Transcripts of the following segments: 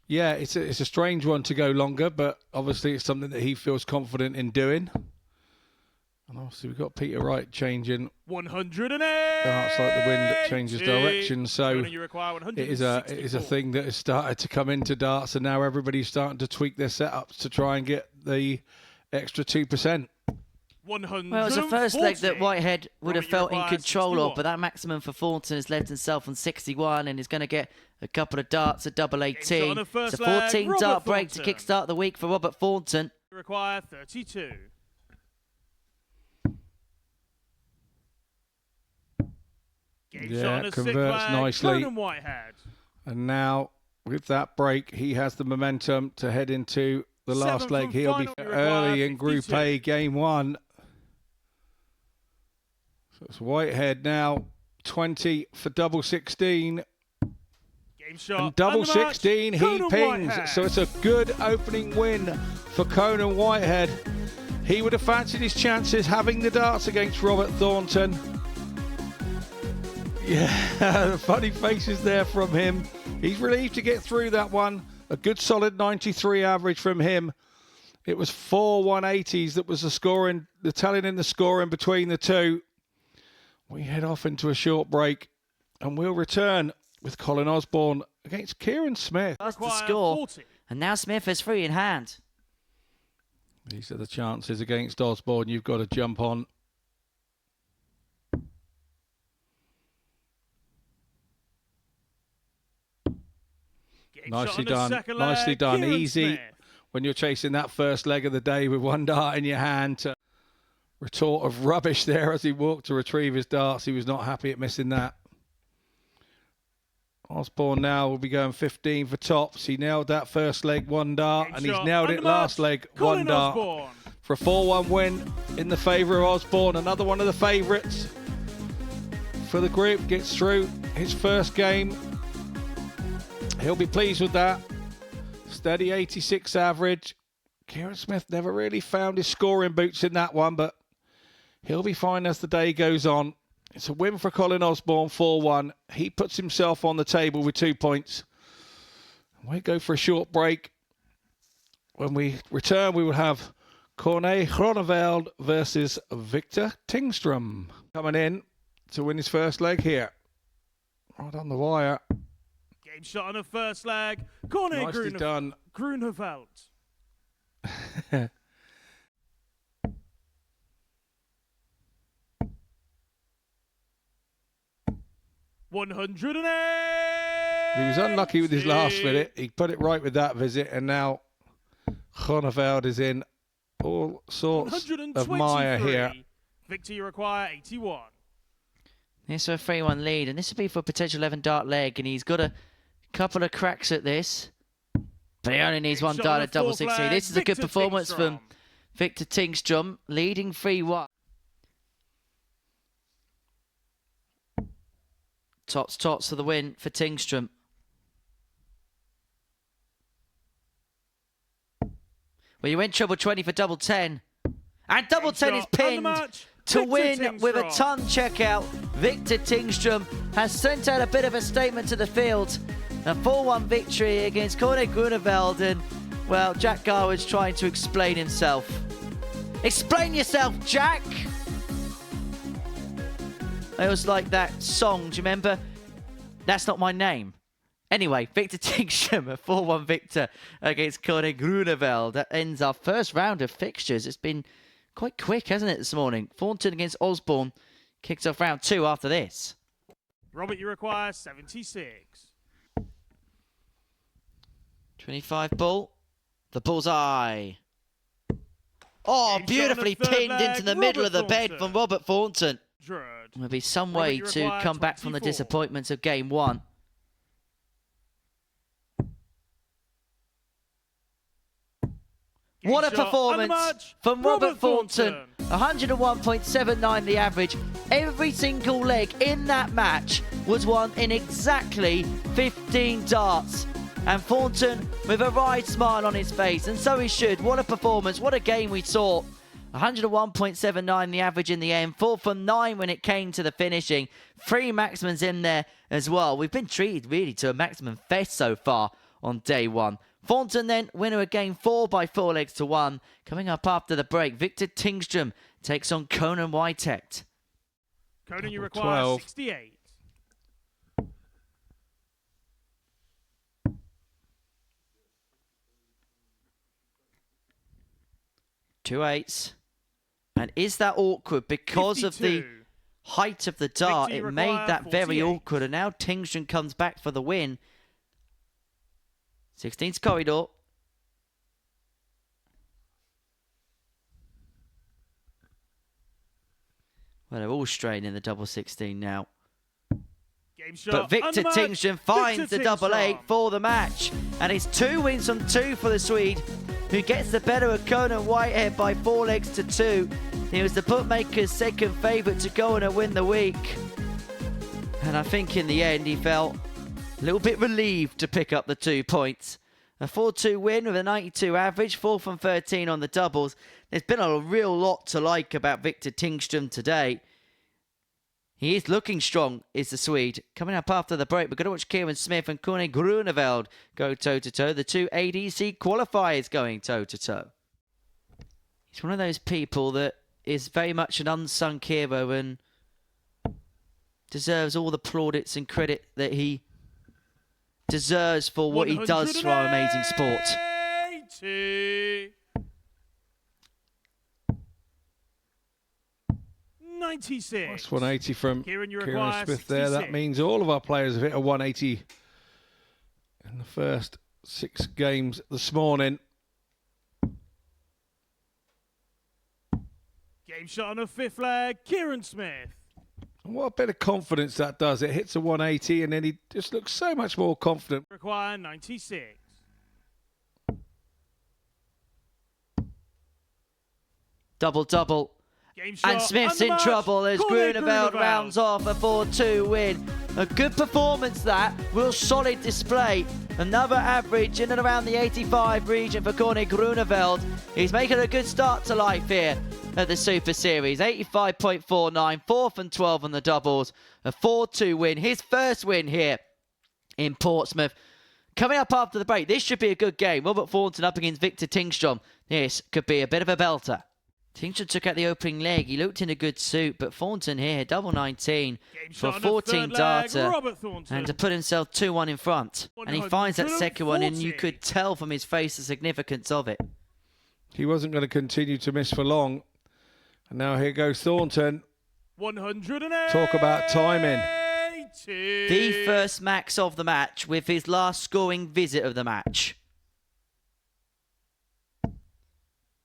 Yeah, it's a strange one to go longer, but obviously it's something that he feels confident in doing. And obviously we've got Peter Wright changing 108. darts like the wind changes direction. So it is a thing that has started to come into darts, and now everybody's starting to tweak their setups to try and get the extra 2%. Well, it's the first leg that Whitehead would have felt in control of, but that maximum for Thornton has left himself on 61 and is going to get a couple of darts at double 18. It's a 14 dart break to kickstart the week for Robert Thornton. Require 32. Yeah, converts nicely. Conan Whitehead. And now with that break, he has the momentum to head into the last leg. He'll be early in Group A, Game 1. So it's Whitehead now, 20 for double 16. Game shot. And double 16, he Conan pings. Whitehead. So it's a good opening win for Conan Whitehead. He would have fancied his chances having the darts against Robert Thornton. Yeah, funny faces there from him. He's relieved to get through that one. A good solid 93 average from him. It was 4 180s that was the telling in the scoring between the two. We head off into a short break and we'll return with Colin Osborne against Kieran Smith. That's the score. 40. And now Smith is free in hand. These are the chances against Osborne. You've got to jump on. Nicely done. Nicely done. Easy when you're chasing that first leg of the day with one dart in your hand. To retort of rubbish there as he walked to retrieve his darts. He was not happy at missing that. Osborne now will be going 15 for tops. He nailed that first leg, one dart, and he's nailed it last leg, one dart. For a 4-1 win in the favour of Osborne. Another one of the favourites for the group. Gets through his first game. He'll be pleased with that. Steady 86 average. Kieran Smith never really found his scoring boots in that one, but he'll be fine as the day goes on. It's a win for Colin Osborne, 4-1. He puts himself on the table with 2 points. We go for a short break. When we return, we will have Conan Gunval versus Victor Tingstrom coming in to win his first leg here. Right on the wire. Game shot on the first leg. Conan Nicely done. Gunval. 108. He was unlucky with his last minute. He put it right with that visit, and now Gunval is in all sorts of mire here. Victor, you require 81. This is a 3-1 lead, and this would be for a potential 11 dart leg, and he's got a couple of cracks at this. But he only needs one dart at double 16. This is a good performance from Victor Tingstrom, leading 3-1. Tots for the win for Tingstrom. Well, you went treble 20 for double 10. And double 10 is pinned to win with a ton checkout. Victor Tingstrom has sent out a bit of a statement to the field. A 4-1 victory against Cory GR. And, well, Jack Garwood's trying to explain himself. Explain yourself, Jack! It was like that song, do you remember? That's Not My Name. Anyway, Victor Tingstrom, a 4-1 victor against Cory GR. That ends our first round of fixtures. It's been quite quick, hasn't it, this morning? Thornton against Osborne kicks off round 2 after this. Robert, you require 76. 25 ball. The bullseye. Oh, beautifully pinned into the middle of the bed from Robert Thornton. There'll be some way to come back from the disappointments of game 1. What a performance from Robert Thornton. 101.79 the average. Every single leg in that match was won in exactly 15 darts. And Thornton with a wide smile on his face, and so he should. What a performance, what a game we saw. 101.79 the average in the end. 4 from 9 when it came to the finishing. 3 maximums in there as well. We've been treated really to a maximum fest so far on day one. Thornton then, winner of game 4 by 4 legs to 1. Coming up after the break, Victor Tingstrom takes on Conan Whitehead. Conan, you require 12. 68. 2 8s. And is that awkward? Because 52. of the height of the dart, Victor, it made that 48. very awkward. And now Tingstrom comes back for the win. 16's corridor. Well, they're all straining the double 16 now. Game shot. But Victor Tingstrom finds the double 8 for the match. And it's 2 wins from 2 for the Swede, who gets the better of Conan Whitehead by 4 legs to 2. He was the bookmaker's second favourite to go on and win the week. And I think in the end he felt a little bit relieved to pick up the 2 points. A 4-2 win with a 92 average, 4 from 13 on the doubles. There's been a real lot to like about Victor Tingstrom today. He is looking strong, is the Swede. Coming up after the break, we're going to watch Kieran Smith and Gunnell go toe-to-toe. The 2 ADC qualifiers going toe-to-toe. He's one of those people that is very much an unsung hero and deserves all the plaudits and credit that he deserves for what he does for our amazing sport. 96. That's 180 from Kieran, Kieran Smith there. That means all of our players have hit a 180 in the first 6 games this morning. Game shot on the 5th leg, Kieran Smith. And what a bit of confidence that does. It hits a 180 and then he just looks so much more confident. Require 96. Double. And Smith's in trouble as Gunval rounds off a 4-2 win. A good performance that, real solid display. Another average in and around the 85 region for Cory GR. He's making a good start to life here at the Super Series. 85.49, 4th and 12 on the doubles. A 4-2 win, his first win here in Portsmouth. Coming up after the break, this should be a good game. Robert Thornton up against Victor Tingstrom. This could be a bit of a belter. Tingstrom took out the opening leg. He looked in a good suit, but Thornton here, double 19 for a 14 darter, and to put himself 2-1 in front. And he finds that second one, and you could tell from his face the significance of it. He wasn't going to continue to miss for long. And now here goes Thornton. 108. Talk about timing. The first max of the match with his last scoring visit of the match.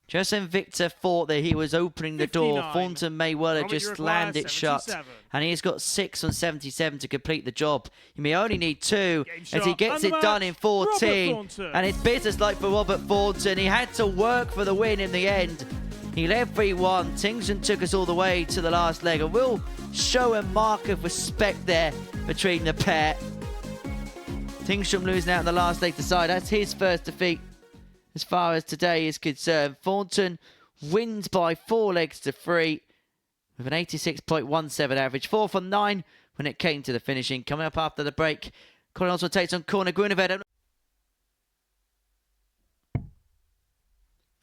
Just when Victor thought that he was opening the door, Thornton may well have just slammed it shut. And he's got 6 on 77 to complete the job. He may only need 2 as he gets it done in 14. And it's business-like for Robert Thornton. He had to work for the win in the end. He led 3-1. Tingstrom took us all the way to the last leg. A real show and mark of respect there between the pair. Tingstrom losing out in the last leg to side. That's his first defeat as far as today is concerned. Thornton wins by 4 legs to 3 with an 86.17 average. 4 from 9 when it came to the finishing. Coming up after the break, Colin Osborne takes on Cory GR.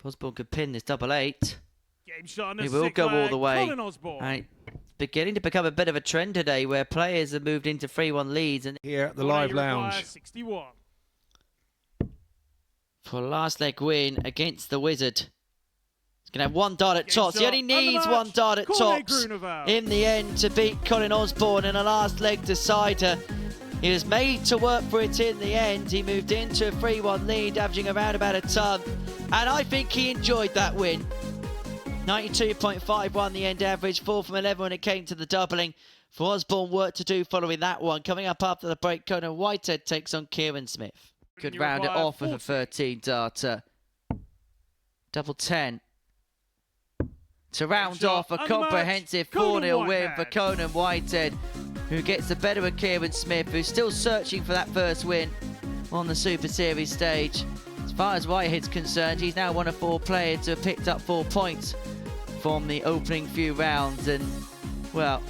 Osborne could pin this double 8. He will go all the way. And beginning to become a bit of a trend today where players have moved into 3-1 leads. And here at the live lounge. 61. For a last leg win against the Wizard. He's going to have 1 dart at tops. He only needs 1 dart at tops in the end to beat Colin Osborne in a last leg decider. He was made to work for it in the end. He moved into a 3-1 lead, averaging around about a ton. And I think he enjoyed that win. 92.51 the end average, 4 from 11 when it came to the doubling. For Osborne, work to do following that one. Coming up after the break, Conan Whitehead takes on Kieran Smith. Could round it off with a 13 darter. Double 10. To round off a comprehensive 4-0 win for Conan Whitehead, who gets the better of Kieran Smith, who's still searching for that first win on the Super Series stage. As far as Whitehead's concerned, he's now one of 4 players to have picked up 4 points from the opening few rounds. And, well,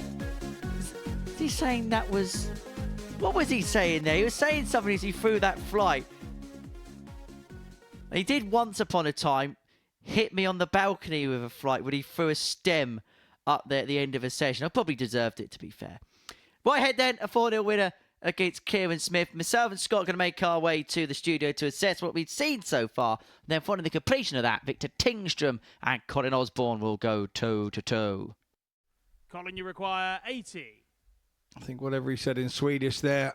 is he saying that was... What was he saying there? He was saying something as he threw that flight. He did once upon a time hit me on the balcony with a flight when he threw a stem up there at the end of a session. I probably deserved it, to be fair. Whitehead then, a 4-0 winner against Kieran Smith. Myself and Scott are going to make our way to the studio to assess what we've seen so far. And then following the completion of that, Victor Tingstrom and Colin Osborne will go toe-to-toe. Colin, you require 80. I think whatever he said in Swedish there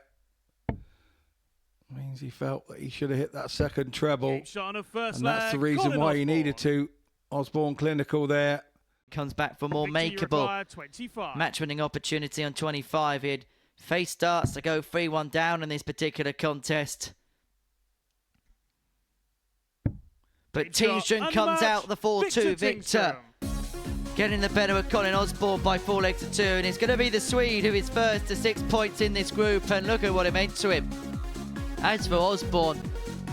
means he felt that he should have hit that second treble. Shot on first and that's the reason Colin why Osborne. he needed to. Osborne clinical there. Comes back for more makeable match-winning opportunity on 25. He had face starts to go 3-1 down in this particular contest. But Tingstrom comes out the 4-2 victor. Getting the better of Colin Osborne by 4 legs to 2. And it's going to be the Swede who is first to 6 points in this group. And look at what it meant to him. As for Osborne,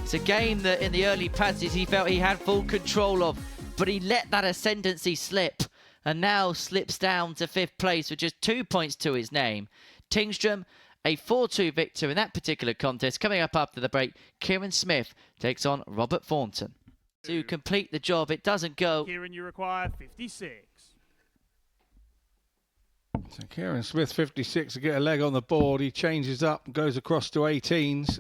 it's a game that in the early passages he felt he had full control of. But he let that ascendancy slip and now slips down to 5th place with just 2 points to his name. Tingstrom, a 4-2 victor in that particular contest. Coming up after the break, Kieran Smith takes on Robert Thornton. To complete the job, it doesn't go. Kieran, you require 56. So Kieran Smith, 56, to get a leg on the board. He changes up and goes across to 18s.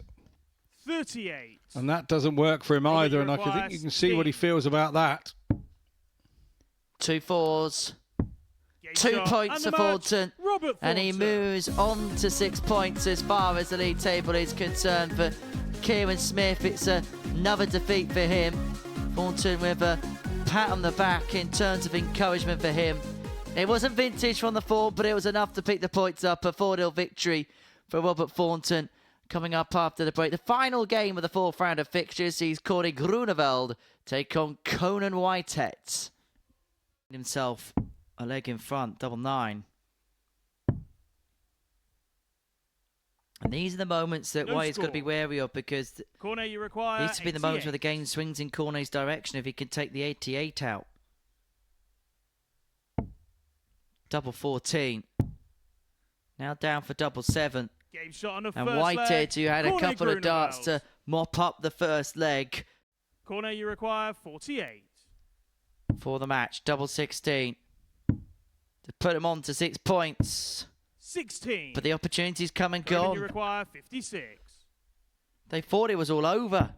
38. And that doesn't work for him either, and I think you can see what he feels about that. 2 4s. 2 points for Thornton. And he moves on to 6 points as far as the league table is concerned. For Kieran Smith, it's another defeat for him. Thornton with a pat on the back in terms of encouragement for him. It wasn't vintage from the form, but it was enough to pick the points up. A 4-0 victory for Robert Thornton. Coming up after the break, the final game of the 4th round of fixtures sees Cory GR take on Conan Whitehead. Himself a leg in front, 9. And these are the moments that Whitehead's got to be wary of, because Corner, you require these to be the moments where the game swings in Cornet's direction if he can take the 88 out. 14. Now down for 7. Game shot on the and first Whitehead, leg. who had a couple of darts to mop up the first leg. Corner, you require 48. For the match, 16. To put him on to 6 points. 16. But the opportunity's come and Corner, gone. you require 56. They thought it was all over.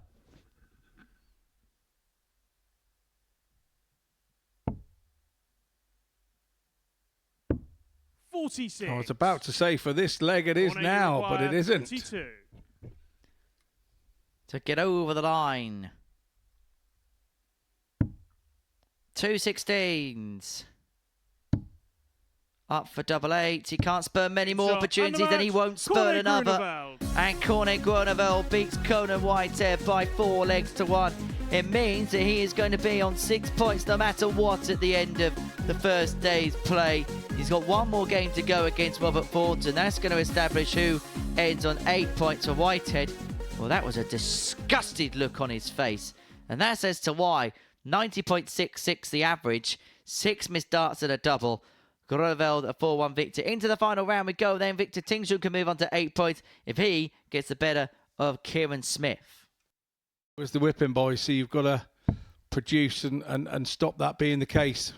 I was about to say for this leg it is now, but it isn't. 22. To get over the line. 2 16s. Up for 8. He can't spurn many more opportunities, and he won't spurn another. And Cory GR beats Conan Whitehead by 4 legs to 1. It means that he is going to be on 6 points no matter what at the end of the first day's play. He's got one more game to go against Robert Thornton. That's going to establish who ends on 8 points for Whitehead. Well, that was a disgusted look on his face. And that's as to why. 90.66 the average. 6 missed darts at a double. Gunell a 4-1 victor. Into the final round we go. Then Victor Tingstrom can move on to 8 points if he gets the better of Kieran Smith. It was the whipping, boys, so you've got to produce and stop that being the case.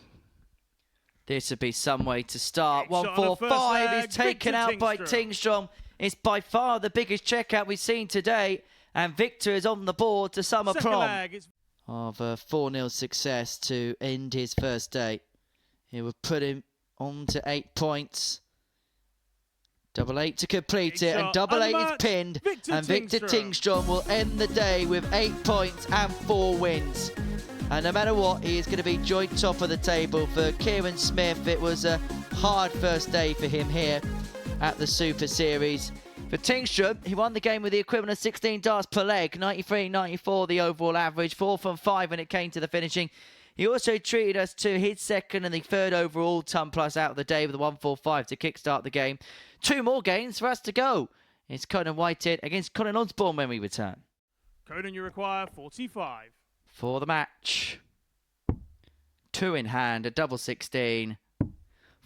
This would be some way to start. 1-4-5 is taken out by Tingstrom. It's by far the biggest checkout we've seen today. And Victor is on the board to sum a prom of a 4-0 success to end his first day. It would put him on to 8 points. 8 to complete it, and 8 is pinned, and Victor Tingstrom will end the day with 8 points and 4 wins. And no matter what, he is going to be joint top of the table. For Kieran Smith, it was a hard first day for him here at the Super Series. For Tingstrom, he won the game with the equivalent of 16 darts per leg, 93-94 the overall average, 4 from 5 when it came to the finishing. He also treated us to his second and the third overall ton plus out of the day with a 1-4-5 to kickstart the game. 2 more games for us to go. It's Conan Whitehead against Colin Osborne when we return. Conan, you require 45. For the match. 2 in hand, a 16.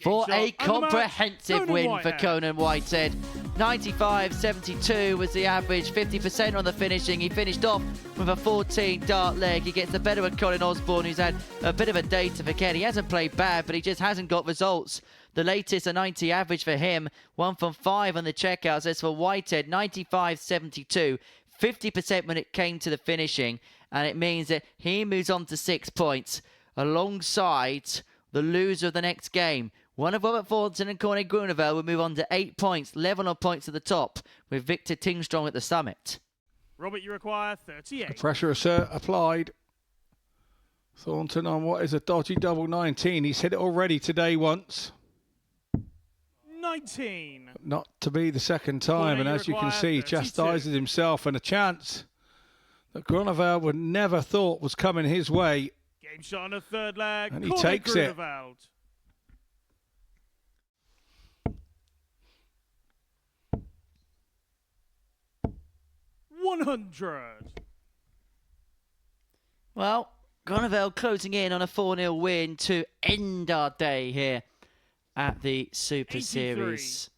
For a comprehensive win for Conan Whitehead. 95.72 was the average, 50% on the finishing. He finished off with a 14-dart leg. He gets the better of Colin Osborne, who's had a bit of a day to forget. He hasn't played bad, but he just hasn't got results. The latest, a 90 average for him. 1 from 5 on the checkouts. As for Whitehead, 95.72. 50% when it came to the finishing. And it means that he moves on to 6 points alongside the loser of the next game. One of Robert Thornton and Cory GR will move on to 8 points, level on points at the top, with Victor Tingstrom at the summit. Robert, you require 38. The pressure applied. Thornton on what is a dodgy double 19. He's hit it already today once. 19. Not to be the second time, and as you can see, he chastises himself, and a chance that Gunnell would never thought was coming his way. Game shot on the third leg. And he takes it. 100. Well, Gunnell closing in on a 4-0 win to end our day here at the Super 83. Series.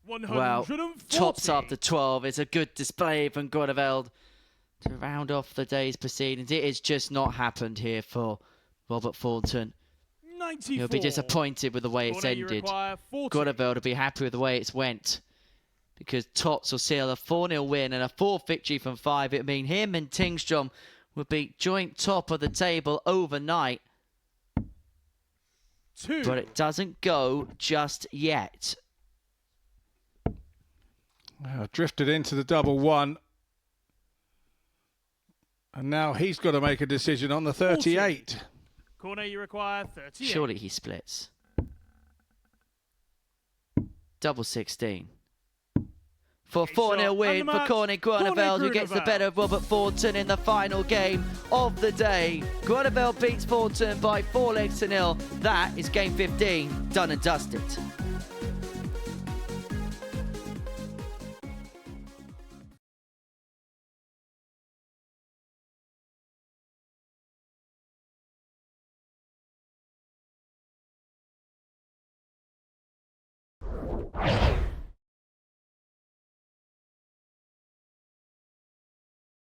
Well, tops after 12 is a good display from Gunnell to round off the day's proceedings. It has just not happened here for Robert Thornton. 94. He'll be disappointed with the way it's ended. Gunnell will be happy with the way it's went, because Tots will seal a 4-0 win and a 4th victory from 5. It would mean him and Tingstrom would be joint top of the table overnight. 2. But it doesn't go just yet. Drifted into the double 1. And now he's got to make a decision on the 38. Corner, you require 38. Surely he splits. Double 16. For a 4-0 win for Cory GR, who gets the better of Robert Thornton in the final game of the day. Gunnell beats Thornton by 4 legs to 0. That is game 15, done and dusted.